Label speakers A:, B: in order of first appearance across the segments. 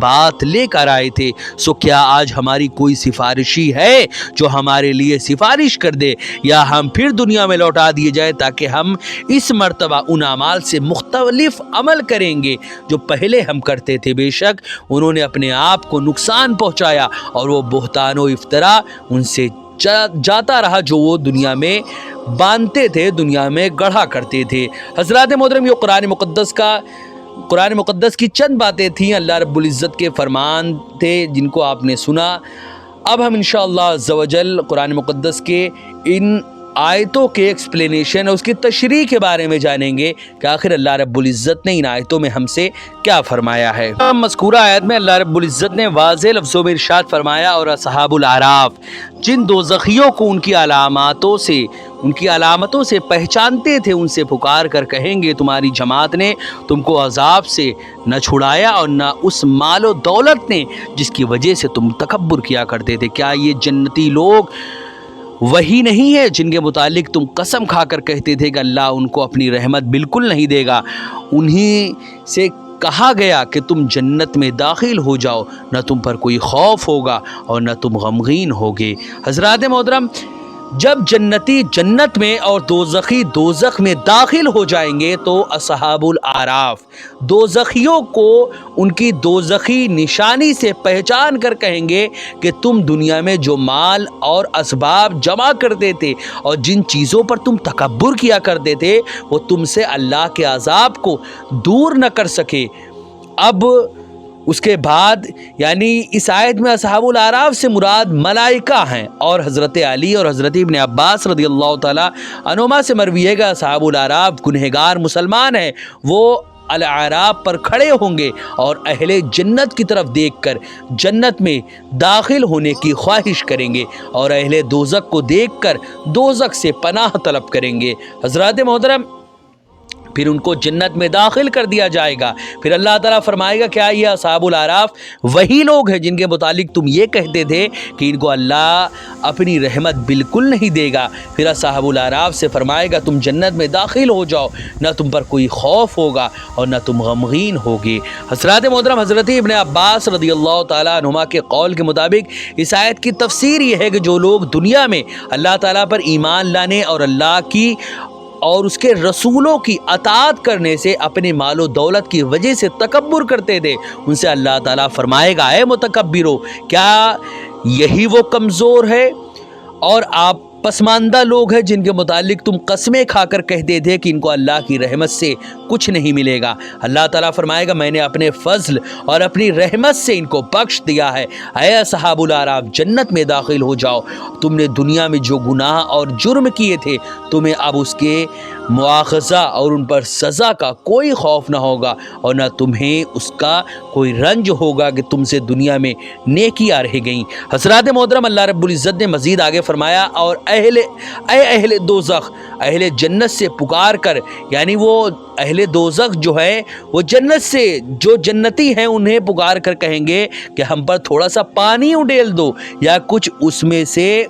A: بات لے کر آئے تھے. سو کیا آج ہماری کوئی سفارشی ہے جو ہمارے لیے سفارش کر دے, یا ہم پھر دنیا میں لوٹا دیے جائے تاکہ ہم اس مرتبہ ان اعمال سے مختلف عمل کریں گے جو پہلے ہم کرتے تھے. بے شک انہوں نے اپنے آپ کو نقصان پہنچایا اور وہ بہتان و افطرا ان سے جاتا رہا جو وہ دنیا میں باندھتے تھے, دنیا میں گڑھا کرتے تھے. حضرات محترم, یہ قرآن مقدس کی چند باتیں تھیں, اللہ رب العزت کے فرمان تھے جن کو آپ نے سنا. اب ہم انشاءاللہ عز و جل قرآن مقدس کے ان آیتوں کے ایکسپلینیشن اور اس کی تشریح کے بارے میں جانیں گے کہ آخر اللہ رب العزت نے ان آیتوں میں ہم سے کیا فرمایا ہے. مذکورہ آیت میں اللہ رب العزت نے واضح لفظوں میں ارشاد فرمایا, اور اصحاب الاعراف جن دوزخیوں کو ان کی علامتوں سے پہچانتے تھے, ان سے پکار کر کہیں گے تمہاری جماعت نے تم کو عذاب سے نہ چھڑایا اور نہ اس مال و دولت نے جس کی وجہ سے تم تکبر کیا کرتے تھے. کیا یہ جنتی لوگ وہی نہیں ہے جن کے متعلق تم قسم کھا کر کہتے تھے کہ اللہ ان کو اپنی رحمت بالکل نہیں دے گا؟ انہی سے کہا گیا کہ تم جنت میں داخل ہو جاؤ, نہ تم پر کوئی خوف ہوگا اور نہ تم غمگین ہوگے. حضرات محترم, جب جنتی جنت میں اور دوزخی دوزخ میں داخل ہو جائیں گے تو اصحاب الاعراف دوزخیوں کو ان کی دوزخی نشانی سے پہچان کر کہیں گے کہ تم دنیا میں جو مال اور اسباب جمع کرتے تھے اور جن چیزوں پر تم تکبر کیا کرتے تھے وہ تم سے اللہ کے عذاب کو دور نہ کر سکے. اب اس کے بعد یعنی اس آیت میں اصحاب الاعراف سے مراد ملائکہ ہیں, اور حضرت علی اور حضرت ابن عباس رضی اللہ تعالی عنہما سے مروی ہے کہ اصحاب الاعراف گنہگار مسلمان ہیں. وہ الاعراف پر کھڑے ہوں گے اور اہل جنت کی طرف دیکھ کر جنت میں داخل ہونے کی خواہش کریں گے, اور اہل دوزخ کو دیکھ کر دوزخ سے پناہ طلب کریں گے. حضرات محترم, پھر ان کو جنت میں داخل کر دیا جائے گا. پھر اللہ تعالیٰ فرمائے گا کیا یہ اصحاب الاعراف وہی لوگ ہیں جن کے متعلق تم یہ کہتے تھے کہ ان کو اللہ اپنی رحمت بالکل نہیں دے گا؟ پھر اصحاب الاعراف سے فرمائے گا تم جنت میں داخل ہو جاؤ, نہ تم پر کوئی خوف ہوگا اور نہ تم غمگین ہوگے. حضرات محترم, حضرت ابن عباس رضی اللہ تعالیٰ عنہما کے قول کے مطابق اس آیت کی تفسیر یہ ہے کہ جو لوگ دنیا میں اللہ تعالیٰ پر ایمان لانے اور اللہ کی اور اس کے رسولوں کی اطاعت کرنے سے اپنے مال و دولت کی وجہ سے تکبر کرتے تھے, ان سے اللہ تعالیٰ فرمائے گا اے متکبرو, کیا یہی وہ کمزور ہے اور آپ پسماندہ لوگ ہیں جن کے متعلق تم قسمیں کھا کر کہتے تھے کہ ان کو اللہ کی رحمت سے کچھ نہیں ملے گا؟ اللہ تعالیٰ فرمائے گا میں نے اپنے فضل اور اپنی رحمت سے ان کو بخش دیا ہے. اے اصحاب الاعراف جنت میں داخل ہو جاؤ, تم نے دنیا میں جو گناہ اور جرم کیے تھے تمہیں اب اس کے مواخذہ اور ان پر سزا کا کوئی خوف نہ ہوگا اور نہ تمہیں اس کا کوئی رنج ہوگا کہ تم سے دنیا میں نیکیاں رہ گئیں. حضرات محترم, اللہ رب العزت نے مزید آگے فرمایا اور اہل دوزخ اہل جنت سے پکار کر, یعنی وہ اہل دوزخ جو ہے وہ جنت سے جو جنتی ہیں انہیں پکار کر کہیں گے کہ ہم پر تھوڑا سا پانی اڈیل دو یا کچھ اس میں سے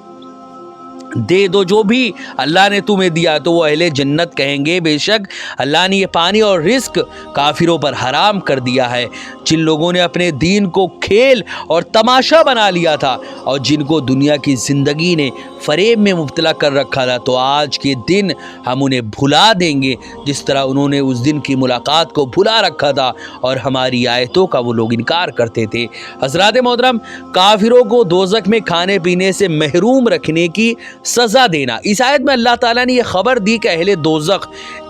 A: دے دو جو بھی اللہ نے تمہیں دیا. تو وہ اہل جنت کہیں گے بے شک اللہ نے یہ پانی اور رزق کافروں پر حرام کر دیا ہے, جن لوگوں نے اپنے دین کو کھیل اور تماشا بنا لیا تھا اور جن کو دنیا کی زندگی نے فریب میں مبتلا کر رکھا تھا, تو آج کے دن ہم انہیں بھلا دیں گے جس طرح انہوں نے اس دن کی ملاقات کو بھلا رکھا تھا اور ہماری آیتوں کا وہ لوگ انکار کرتے تھے. حضرات محترم, کافروں کو دوزخ میں کھانے پینے سے محروم رکھنے کی سزا دینا. اس آیت میں اللہ تعالیٰ نے یہ خبر دی کہ اہل دوزخ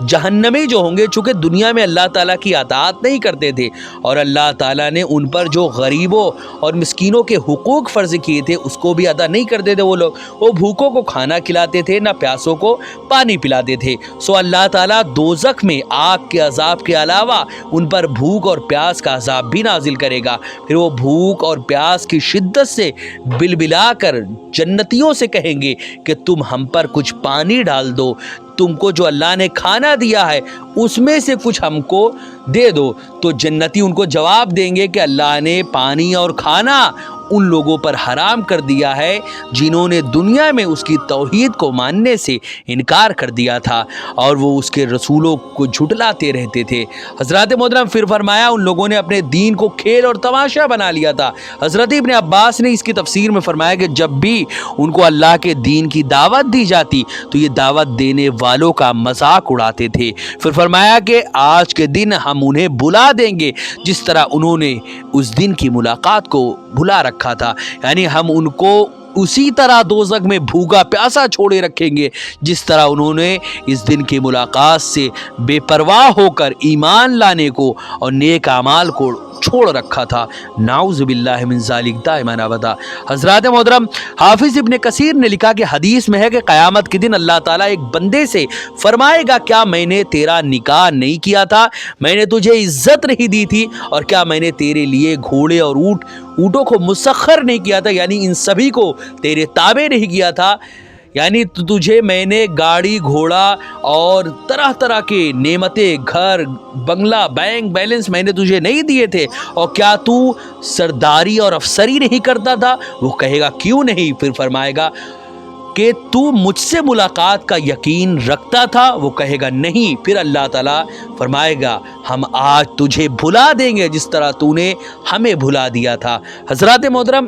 A: جہنمی جو ہوں گے چونکہ دنیا میں اللہ تعالیٰ کی اطاعت نہیں کرتے تھے اور اللہ تعالیٰ نے ان پر جو غریبوں اور مسکینوں کے حقوق فرض کیے تھے اس کو بھی ادا نہیں کرتے تھے. وہ بھوکوں کو کھانا کھلاتے تھے, نہ پیاسوں کو پانی پلاتے تھے. سو اللہ تعالیٰ دوزخ میں آگ کے عذاب کے علاوہ ان پر بھوک اور پیاس کا عذاب بھی نازل کرے گا. پھر وہ بھوک اور پیاس کی شدت سے بلبلا کر جنتیوں سے کہیں گے کہ تم ہم پر کچھ پانی ڈال دو, تم کو جو اللہ نے کھانا دیا ہے اس میں سے کچھ ہم کو دے دو. تو جنتی ان کو جواب دیں گے کہ اللہ نے پانی اور کھانا ان لوگوں پر حرام کر دیا ہے جنہوں نے دنیا میں اس کی توحید کو ماننے سے انکار کر دیا تھا اور وہ اس کے رسولوں کو جھٹلاتے رہتے تھے۔ حضرات محترم پھر فرمایا ان لوگوں نے اپنے دین کو کھیل اور تماشا بنا لیا تھا۔ حضرت ابن عباس نے اس کی تفسیر میں فرمایا کہ جب بھی ان کو اللہ کے دین کی دعوت دی جاتی تو یہ دعوت دینے والوں کا مذاق اڑاتے تھے۔ پھر فرمایا کہ آج کے دن ہم انہیں بھلا دیں گے جس طرح انہوں نے اس دن کی ملاقات کو بھلا رکھا تھا، یعنی ہم ان کو اسی طرح دوزخ میں بھوکا پیاسا چھوڑے رکھیں گے جس طرح انہوں نے اس دن کی ملاقات سے بے پرواہ ہو کر ایمان لانے کو اور نیک اعمال کو چھوڑ رکھا تھا۔ نعوذ باللہ من ذالک دائما ابدا۔ حضرات محترم حافظ ابن کثیر نے لکھا کہ حدیث میں ہے کہ قیامت کے دن اللہ تعالیٰ ایک بندے سے فرمائے گا کیا میں نے تیرا نکاح نہیں کیا تھا، میں نے تجھے عزت نہیں دی تھی، اور کیا میں نے تیرے لیے گھوڑے اور اونٹوں کو مسخر نہیں کیا تھا، یعنی ان سبھی کو تیرے تابع نہیں کیا تھا، یعنی تجھے میں نے گاڑی گھوڑا اور طرح طرح کے نعمتیں، گھر بنگلہ بینک بیلنس میں نے تجھے نہیں دیے تھے، اور کیا تو سرداری اور افسری نہیں کرتا تھا؟ وہ کہے گا کیوں نہیں؟ پھر فرمائے گا کہ تو مجھ سے ملاقات کا یقین رکھتا تھا؟ وہ کہے گا نہیں۔ پھر اللہ تعالیٰ فرمائے گا ہم آج تجھے بھلا دیں گے جس طرح تو نے ہمیں بھلا دیا تھا۔ حضرات محترم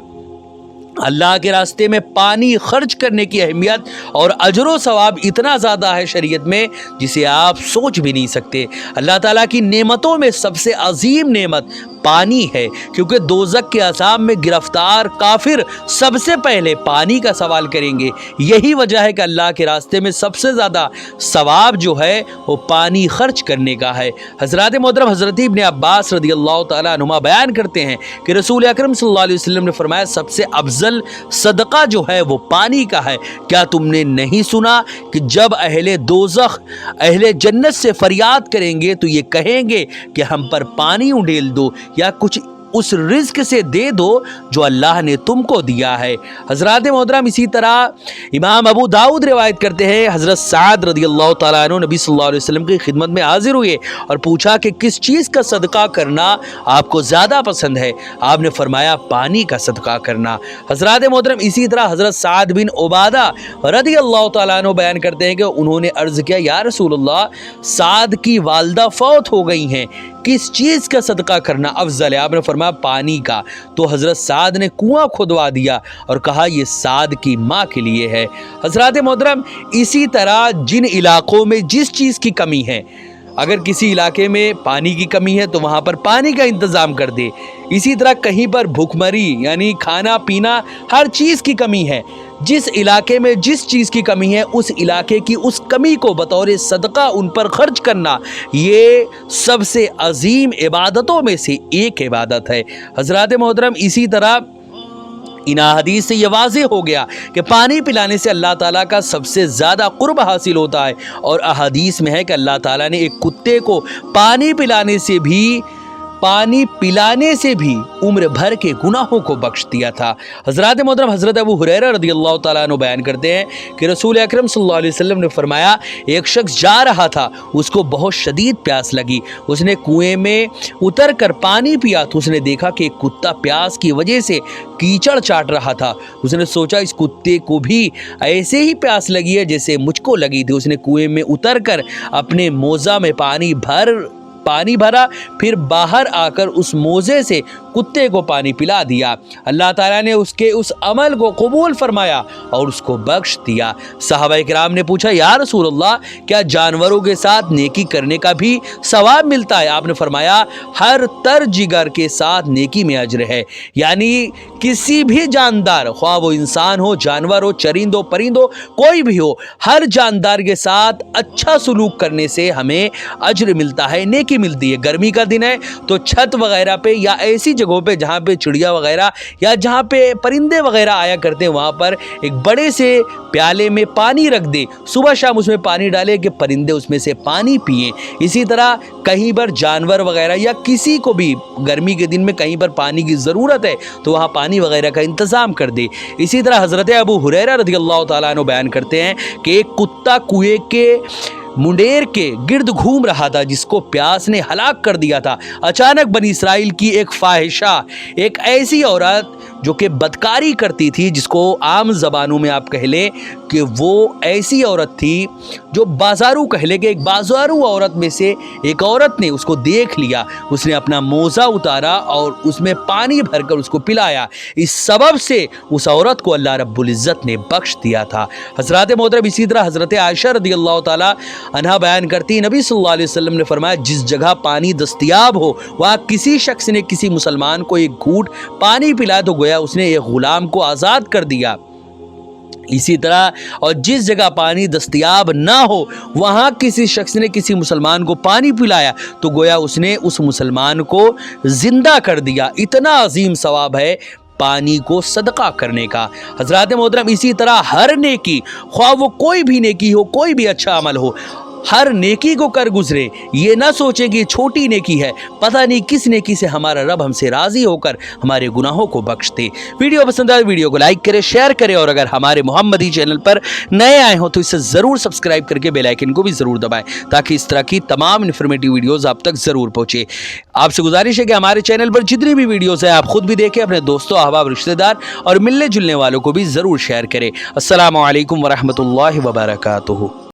A: اللہ کے راستے میں پانی خرچ کرنے کی اہمیت اور اجر و ثواب اتنا زیادہ ہے شریعت میں جسے آپ سوچ بھی نہیں سکتے۔ اللہ تعالیٰ کی نعمتوں میں سب سے عظیم نعمت پانی ہے، کیونکہ دوزخ کے عذاب میں گرفتار کافر سب سے پہلے پانی کا سوال کریں گے۔ یہی وجہ ہے کہ اللہ کے راستے میں سب سے زیادہ ثواب جو ہے وہ پانی خرچ کرنے کا ہے۔ حضرات محترم حضرت ابن عباس رضی اللہ تعالیٰ عنہما بیان کرتے ہیں کہ رسول اکرم صلی اللہ علیہ وسلم نے فرمایا سب سے افضل صدقہ جو ہے وہ پانی کا ہے۔ کیا تم نے نہیں سنا کہ جب اہل دوزخ اہل جنت سے فریاد کریں گے تو یہ کہیں گے کہ ہم پر پانی اڈیل دو یا کچھ اس رزق سے دے دو جو اللہ نے تم کو دیا ہے۔ حضرات محترم اسی طرح امام ابو داؤد روایت کرتے ہیں حضرت سعد رضی اللہ تعالیٰ عنہ نبی صلی اللہ علیہ وسلم کی خدمت میں حاضر ہوئے اور پوچھا کہ کس چیز کا صدقہ کرنا آپ کو زیادہ پسند ہے؟ آپ نے فرمایا پانی کا صدقہ کرنا۔ حضرات محترم اسی طرح حضرت سعد بن عبادہ رضی اللہ تعالیٰ عنہ بیان کرتے ہیں کہ انہوں نے عرض کیا یا رسول اللہ سعد کی والدہ فوت ہو گئی ہیں، کس چیز کا صدقہ کرنا افضل ہے؟ آپ نے فرمایا پانی کا۔ تو حضرت سعد نے کنواں کھودوا دیا اور کہا یہ سعد کی ماں کے لیے ہے۔ حضرات محترم اسی طرح جن علاقوں میں جس چیز کی کمی ہے، اگر کسی علاقے میں پانی کی کمی ہے تو وہاں پر پانی کا انتظام کر دے۔ اسی طرح کہیں پر بھوک مری یعنی کھانا پینا ہر چیز کی کمی ہے، جس علاقے میں جس چیز کی کمی ہے اس علاقے کی اس کمی کو بطور صدقہ ان پر خرچ کرنا یہ سب سے عظیم عبادتوں میں سے ایک عبادت ہے۔ حضرات محترم اسی طرح ان احادیث سے یہ واضح ہو گیا کہ پانی پلانے سے اللہ تعالیٰ کا سب سے زیادہ قرب حاصل ہوتا ہے، اور احادیث میں ہے کہ اللہ تعالیٰ نے ایک کتے کو پانی پلانے سے بھی عمر بھر کے گناہوں کو بخش دیا تھا۔ حضرات محترم حضرت ابو ہریرہ رضی اللہ تعالیٰ عنہ بیان کرتے ہیں کہ رسول اکرم صلی اللہ علیہ وسلم نے فرمایا ایک شخص جا رہا تھا، اس کو بہت شدید پیاس لگی، اس نے کنویں میں اتر کر پانی پیا تو اس نے دیکھا کہ ایک کتا پیاس کی وجہ سے کیچڑ چاٹ رہا تھا۔ اس نے سوچا اس کتے کو بھی ایسے ہی پیاس لگی ہے جیسے مجھ کو لگی تھی۔ اس نے کنویں میں اتر کر اپنے موزہ میں پانی بھرا، پھر باہر آ کر اس موزے سے کتے کو پانی پلا دیا۔ اللہ تعالیٰ نے اس کے اس عمل کو قبول فرمایا اور اس کو بخش دیا۔ صحابہ کرام نے پوچھا یا رسول اللہ کیا جانوروں کے ساتھ نیکی کرنے کا بھی ثواب ملتا ہے؟ آپ نے فرمایا ہر تر جگر کے ساتھ نیکی میں اجر ہے، یعنی کسی بھی جاندار خواہ وہ انسان ہو جانور ہو چرند ہو پرند ہو کوئی بھی ہو، ہر جاندار کے ساتھ اچھا سلوک کرنے سے ہمیں اجر ملتا ہے، نیکی ملتی ہے۔ گرمی کا دن ہے تو چھت وغیرہ پہ یا ایسی جگہوں پہ جہاں پہ چڑیا وغیرہ یا جہاں پہ پرندے وغیرہ آیا کرتے ہیں وہاں پر ایک بڑے سے پیالے میں پانی رکھ دے، صبح شام اس میں پانی ڈالے کہ پرندے اس میں سے پانی پئیں۔ اسی طرح کہیں پر جانور وغیرہ یا کسی کو بھی گرمی کے دن میں کہیں پر پانی کی ضرورت ہے تو وہاں پانی وغیرہ کا انتظام کر دے۔ اسی طرح حضرت ابو ہریرہ رضی اللہ تعالیٰ عنہ بیان کرتے ہیں کہ ایک کتا کنویں کے منڈیر کے گرد گھوم رہا تھا جس کو پیاس نے ہلاک کر دیا تھا۔ اچانک بنی اسرائیل کی ایک فاحشہ ایک ایسی عورت جو کہ بدکاری کرتی تھی، جس کو عام زبانوں میں آپ کہہ لیں کہ وہ ایسی عورت تھی جو بازارو کہہ لیں کہ ایک بازارو عورت میں سے ایک عورت نے اس کو دیکھ لیا، اس نے اپنا موزہ اتارا اور اس میں پانی بھر کر اس کو پلایا، اس سبب سے اس عورت کو اللہ رب العزت نے بخش دیا تھا۔ حضرات محترم اسی طرح حضرت عائشہ رضی اللہ تعالی عنہا بیان کرتی، نبی صلی اللہ علیہ وسلم نے فرمایا جس جگہ پانی دستیاب ہو وہاں کسی شخص نے کسی مسلمان کو ایک گھونٹ پانی پلایا تو گویا اس نے ایک غلام کو آزاد کر دیا۔ اسی طرح اور جس جگہ پانی دستیاب نہ ہو وہاں کسی شخص نے کسی مسلمان کو پانی پلایا تو گویا اس نے اس مسلمان کو زندہ کر دیا۔ اتنا عظیم ثواب ہے پانی کو صدقہ کرنے کا۔ حضرات محترم اسی طرح ہر نیکی، خواہ وہ کوئی بھی نیکی ہو، کوئی بھی اچھا عمل ہو، ہر نیکی کو کر گزرے، یہ نہ سوچیں کہ یہ چھوٹی نیکی ہے، پتہ نہیں کس نیکی سے ہمارا رب ہم سے راضی ہو کر ہمارے گناہوں کو بخش دے۔ ویڈیو پسند آئے ویڈیو کو لائک کرے، شیئر کرے، اور اگر ہمارے محمدی چینل پر نئے آئے ہوں تو اسے ضرور سبسکرائب کر کے بیل آئیکن کو بھی ضرور دبائیں تاکہ اس طرح کی تمام انفارمیٹیو ویڈیوز آپ تک ضرور پہنچے۔ آپ سے گزارش ہے کہ ہمارے چینل پر جتنی بھی ویڈیوز ہیں آپ خود بھی دیکھیں، اپنے دوستوں، احباب، رشتہ دار اور ملنے جلنے والوں کو بھی ضرور شیئر کریں۔ السلام علیکم ورحمۃ اللہ وبرکاتہ۔